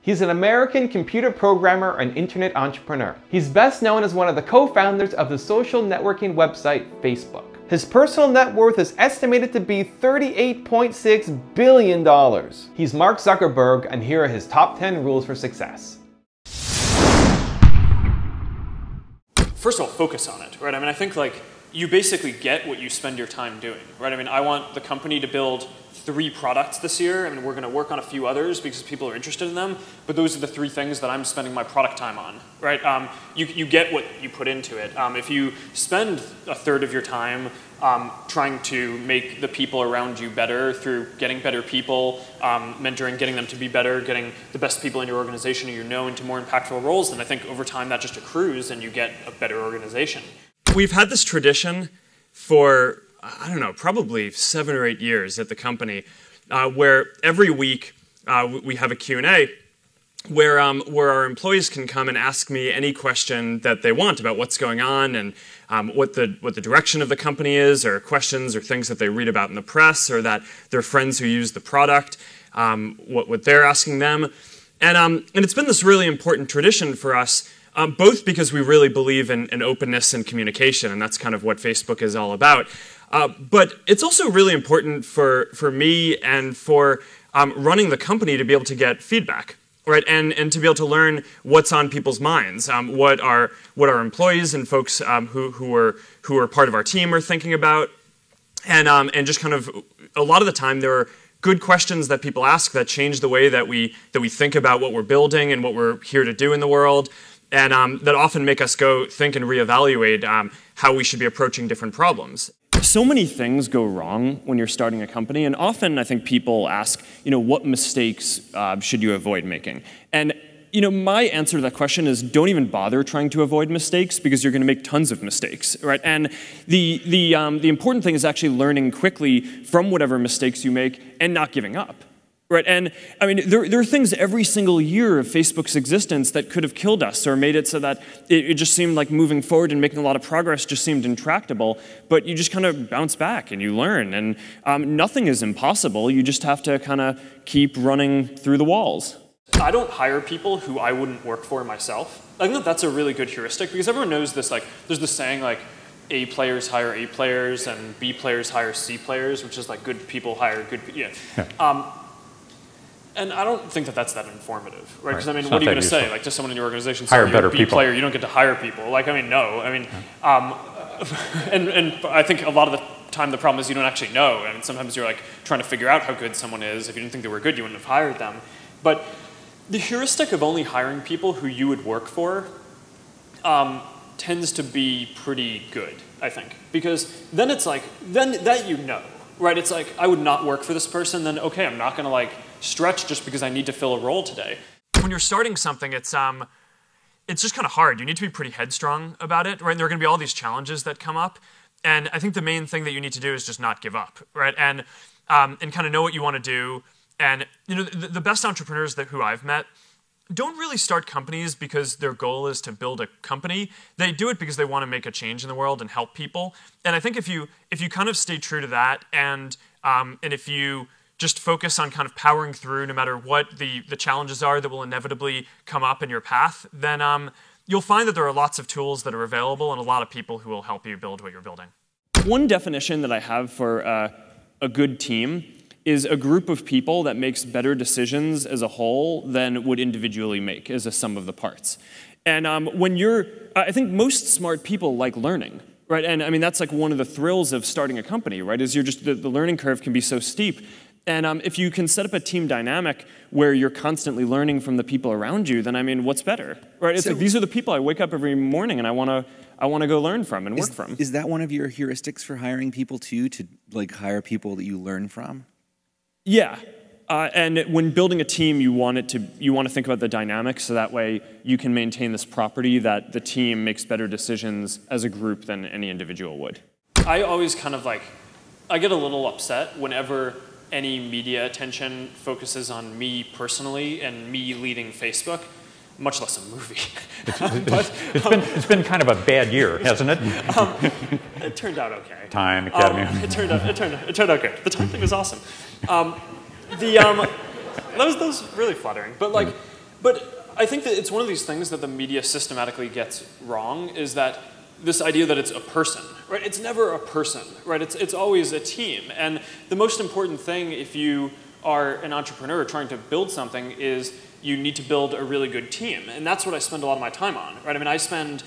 He's an American computer programmer and internet entrepreneur. He's best known as one of the co-founders of the social networking website Facebook. His personal net worth is estimated to be $38.6 billion. He's Mark Zuckerberg, and here are his top 10 rules for success. First of all, focus on it, right? I mean, I think like you basically get what you spend your time doing, right? I mean, I want the company to build 3 products this year. I mean, we're going to work on a few others because people are interested in them, but those are the 3 things that I'm spending my product time on, right? You get what you put into it. If you spend a third of your time trying to make the people around you better through getting better people, mentoring, getting them to be better, getting the best people in your organization who you know into more impactful roles, then I think over time that just accrues and you get a better organization. We've had this tradition for, I don't know, probably 7 or 8 years at the company, where every week we have a Q&A where our employees can come and ask me any question that they want about what's going on and what the direction of the company is, or questions or things that they read about in the press, or that their friends who use the product, what they're asking them. And it's been this really important tradition for us, both because we really believe in openness and communication, and that's kind of what Facebook is all about. But it's also really important for me and for running the company to be able to get feedback, right? And to be able to learn what's on people's minds, what our employees and folks who are part of our team are thinking about, and just kind of a lot of the time there are good questions that people ask that change the way that we think about what we're building and what we're here to do in the world. And that often make us go think and reevaluate how we should be approaching different problems. So many things go wrong when you're starting a company, and often I think people ask, what mistakes should you avoid making? And my answer to that question is don't even bother trying to avoid mistakes, because you're going to make tons of mistakes, right? And the important thing is actually learning quickly from whatever mistakes you make and not giving up. Right, and I mean, there are things every single year of Facebook's existence that could have killed us or made it so that it just seemed like moving forward and making a lot of progress just seemed intractable, but you just kind of bounce back and you learn, and nothing is impossible. You just have to kind of keep running through the walls. I don't hire people who I wouldn't work for myself. I think that's a really good heuristic, because everyone knows this, like, there's this saying like, A players hire A players and B players hire C players, which is like good people hire good people. Yeah. And I don't think that that's that informative, right? Because I mean, what are you going to say, like, to someone in your organization? Hire better people. You're a B player, you don't get to hire people. Like, I mean, no. I mean, and I think a lot of the time the problem is you don't actually know. I mean, sometimes you're like trying to figure out how good someone is. If you didn't think they were good, you wouldn't have hired them. But the heuristic of only hiring people who you would work for tends to be pretty good, I think, because then it's like that right? It's like, I would not work for this person. Then okay, I'm not going to like stretch just because I need to fill a role today. When you're starting something, it's just kind of hard. You need to be pretty headstrong about it, right? And there are going to be all these challenges that come up, and I think the main thing that you need to do is just not give up, right? And kind of know what you want to do. And the best entrepreneurs who I've met don't really start companies because their goal is to build a company. They do it because they want to make a change in the world and help people. And I think if you kind of stay true to that, and if you just focus on kind of powering through no matter what the challenges are that will inevitably come up in your path, then you'll find that there are lots of tools that are available and a lot of people who will help you build what you're building. One definition that I have for a good team is a group of people that makes better decisions as a whole than would individually make as a sum of the parts. And I think most smart people like learning, right? And I mean, that's like one of the thrills of starting a company, right? Is the learning curve can be so steep. And if you can set up a team dynamic where you're constantly learning from the people around you, then I mean, what's better, right? It's like, these are the people I wake up every morning and I want to go learn from and work from. Is that one of your heuristics for hiring people too, to like hire people that you learn from? Yeah, and when building a team, you want to think about the dynamics, so that way you can maintain this property that the team makes better decisions as a group than any individual would. I always kind of I get a little upset whenever any media attention focuses on me personally and me leading Facebook, much less a movie. It's been kind of a bad year, hasn't it? It turned out okay. Time, Academy. It turned out good. The Time thing was awesome. That was really flattering. But like, But I think that it's one of these things that the media systematically gets wrong, is that this idea that it's a person, right? It's never a person, right? It's always a team. And the most important thing if you are an entrepreneur trying to build something is you need to build a really good team. And that's what I spend a lot of my time on, right? I mean, I spend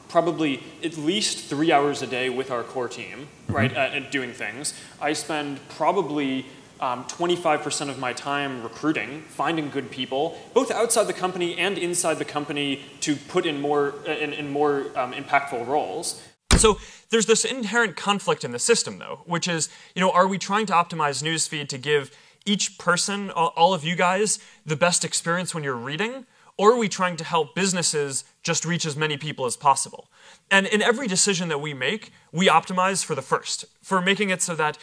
probably at least 3 hours a day with our core team, right, at doing things. I spend probably 25% of my time recruiting, finding good people, both outside the company and inside the company to put in more impactful roles. So there's this inherent conflict in the system, though, which is, are we trying to optimize newsfeed to give each person, all of you guys, the best experience when you're reading? Or are we trying to help businesses just reach as many people as possible? And in every decision that we make, we optimize for the first, for making it so that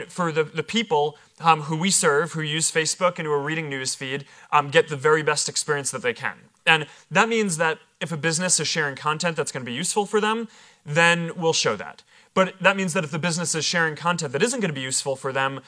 for the people who we serve, who use Facebook and who are reading newsfeed, get the very best experience that they can. And that means that if a business is sharing content that's going to be useful for them, then we'll show that. But that means that if the business is sharing content that isn't going to be useful for them,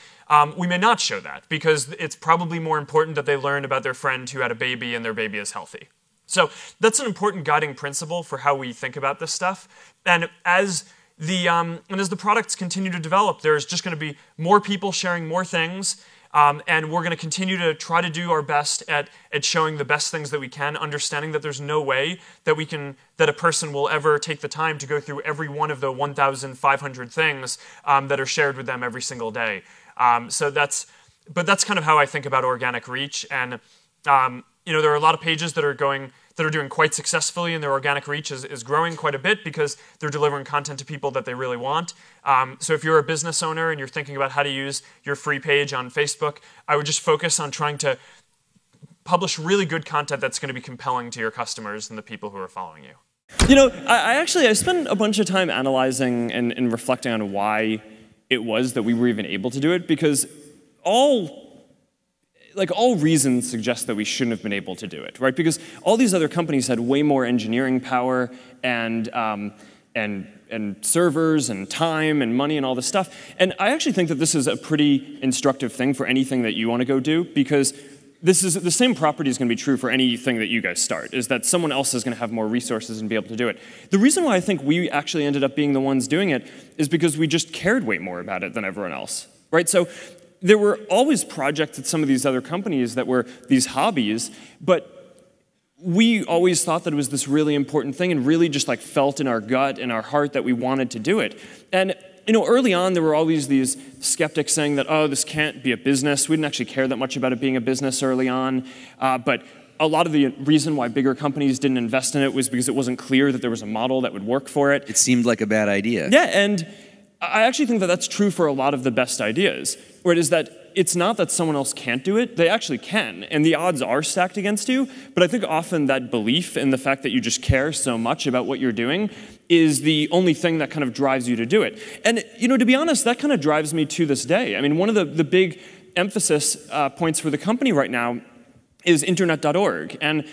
we may not show that, because it's probably more important that they learn about their friend who had a baby and their baby is healthy. So that's an important guiding principle for how we think about this stuff. And as the products continue to develop, there's just going to be more people sharing more things. And we're going to continue to try to do our best at showing the best things that we can, understanding that there's no way that a person will ever take the time to go through every one of the 1,500 things that are shared with them every single day. But that's kind of how I think about organic reach. And there are a lot of pages that are doing quite successfully, and their organic reach is growing quite a bit because they're delivering content to people that they really want. So if you're a business owner and you're thinking about how to use your free page on Facebook, I would just focus on trying to publish really good content that's going to be compelling to your customers and the people who are following you. I spent a bunch of time analyzing and reflecting on why it was that we were even able to do it, because all reasons suggest that we shouldn't have been able to do it, right? Because all these other companies had way more engineering power and servers and time and money and all this stuff. And I actually think that this is a pretty instructive thing for anything that you want to go do, because this is the same property is going to be true for anything that you guys start, is that someone else is going to have more resources and be able to do it. The reason why I think we actually ended up being the ones doing it is because we just cared way more about it than everyone else, right? So there were always projects at some of these other companies that were these hobbies, but we always thought that it was this really important thing and really just felt in our gut and our heart that we wanted to do it. And early on, there were always these skeptics saying that, oh, this can't be a business. We didn't actually care that much about it being a business early on. But a lot of the reason why bigger companies didn't invest in it was because it wasn't clear that there was a model that would work for it. It seemed like a bad idea. Yeah, and I actually think that that's true for a lot of the best ideas, where it is that it's not that someone else can't do it, they actually can, and the odds are stacked against you, but I think often that belief in the fact that you just care so much about what you're doing is the only thing that kind of drives you to do it. And, to be honest, that kind of drives me to this day. I mean, one of the big emphasis points for the company right now is internet.org. And,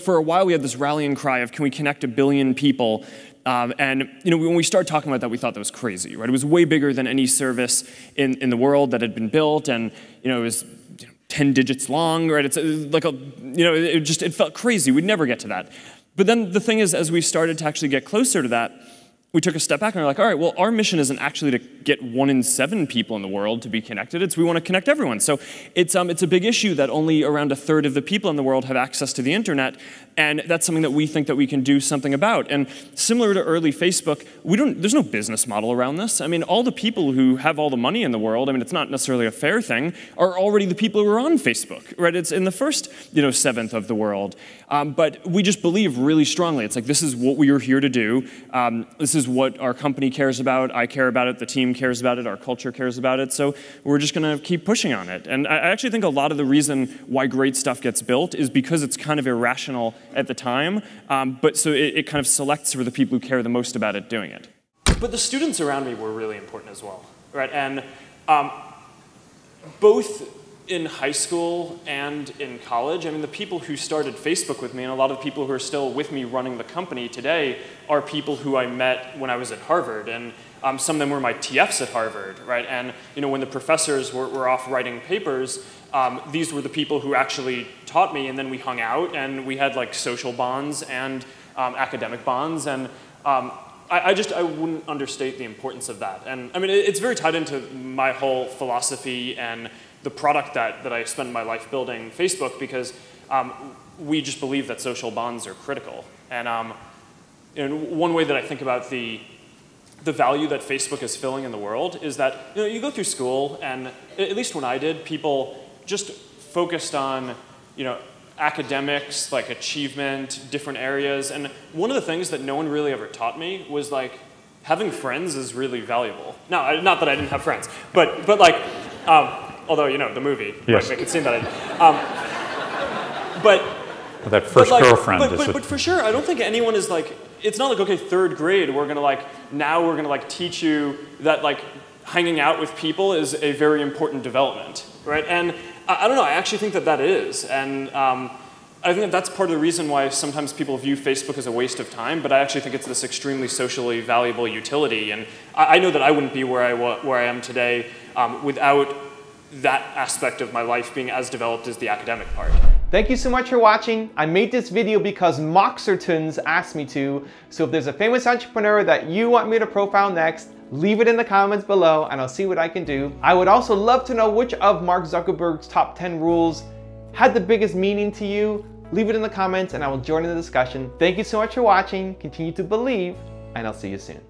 for a while we had this rallying cry of, can we connect 1 billion people? And when we started talking about that, we thought that was crazy, right? It was way bigger than any service in the world that had been built, and it was 10 digits long, right? It's like it felt crazy. We'd never get to that. But then the thing is, as we started to actually get closer to that, we took a step back and we're like, all right, well, our mission isn't actually to get 1 in 7 people in the world to be connected. It's we want to connect everyone. So it's a big issue that only around 1/3 of the people in the world have access to the internet, and that's something that we think that we can do something about. And similar to early Facebook, there's no business model around this. I mean, all the people who have all the money in the world, I mean, it's not necessarily a fair thing, are already the people who are on Facebook, right? It's in the first 1/7 of the world. But we just believe really strongly. It's like, this is what we are here to do. This is what our company cares about. I care about it. The team cares about it. Our culture cares about it. So we're just going to keep pushing on it. And I actually think a lot of the reason why great stuff gets built is because it's kind of irrational at the time. But so it kind of selects for the people who care the most about it doing it. But the students around me were really important as well, right? And both in high school and in college, I mean, the people who started Facebook with me, and a lot of the people who are still with me running the company today, are people who I met when I was at Harvard. And some of them were my TFs at Harvard, right? And when the professors were off writing papers, these were the people who actually taught me, and then we hung out, and we had like social bonds and academic bonds, and I wouldn't understate the importance of that. And I mean, it's very tied into my whole philosophy and the product that I spend my life building, Facebook, because we just believe that social bonds are critical. And one way that I think about the value that Facebook is filling in the world is that you go through school, and at least when I did, people just focused on academics, like achievement, different areas. And one of the things that no one really ever taught me was like having friends is really valuable. Now, not that I didn't have friends, but like, although the movie yes. make it seem that I did. But that first girlfriend. But for sure, I don't think anyone is like. It's not like, okay, third grade, we're gonna teach you that like hanging out with people is a very important development, right? And I don't know, I actually think that is. And I think that's part of the reason why sometimes people view Facebook as a waste of time, but I actually think it's this extremely socially valuable utility. And I know that I wouldn't be where I am today without that aspect of my life being as developed as the academic part. Thank you so much for watching. I made this video because Moxertons asked me to, so if there's a famous entrepreneur that you want me to profile next, leave it in the comments below and I'll see what I can do. I would also love to know which of Mark Zuckerberg's top 10 rules had the biggest meaning to you. Leave it in the comments and I will join in the discussion. Thank you so much for watching. Continue to believe, and I'll see you soon.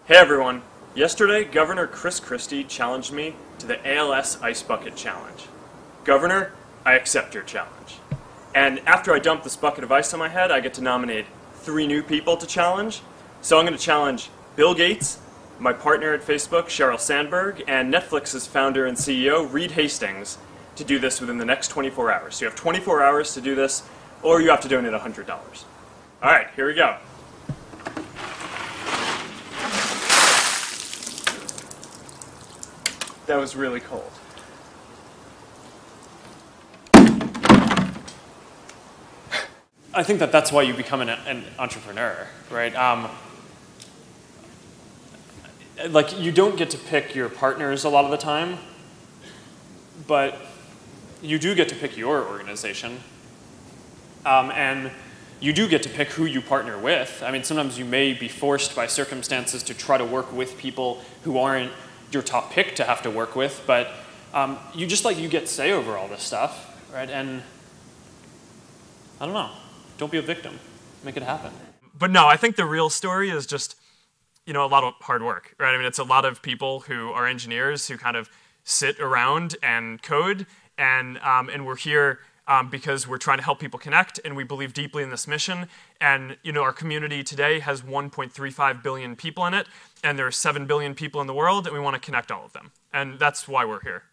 Hey everyone. Yesterday, Governor Chris Christie challenged me to the ALS Ice Bucket Challenge. Governor, I accept your challenge. And after I dump this bucket of ice on my head, I get to nominate 3 new people to challenge. So I'm going to challenge Bill Gates, my partner at Facebook, Sheryl Sandberg, and Netflix's founder and CEO, Reed Hastings, to do this within the next 24 hours. So you have 24 hours to do this, or you have to donate $100. All right, here we go. That was really cold. I think that's why you become an entrepreneur, right? Like, you don't get to pick your partners a lot of the time, but you do get to pick your organization. And you do get to pick who you partner with. I mean, sometimes you may be forced by circumstances to try to work with people who aren't your top pick to have to work with, but you get say over all this stuff, right? And I don't know, don't be a victim, make it happen. But no, I think the real story is just, a lot of hard work, right? I mean, it's a lot of people who are engineers who kind of sit around and code, and we're here because we're trying to help people connect, and we believe deeply in this mission. And our community today has 1.35 billion people in it, and there are 7 billion people in the world, and we want to connect all of them. And that's why we're here.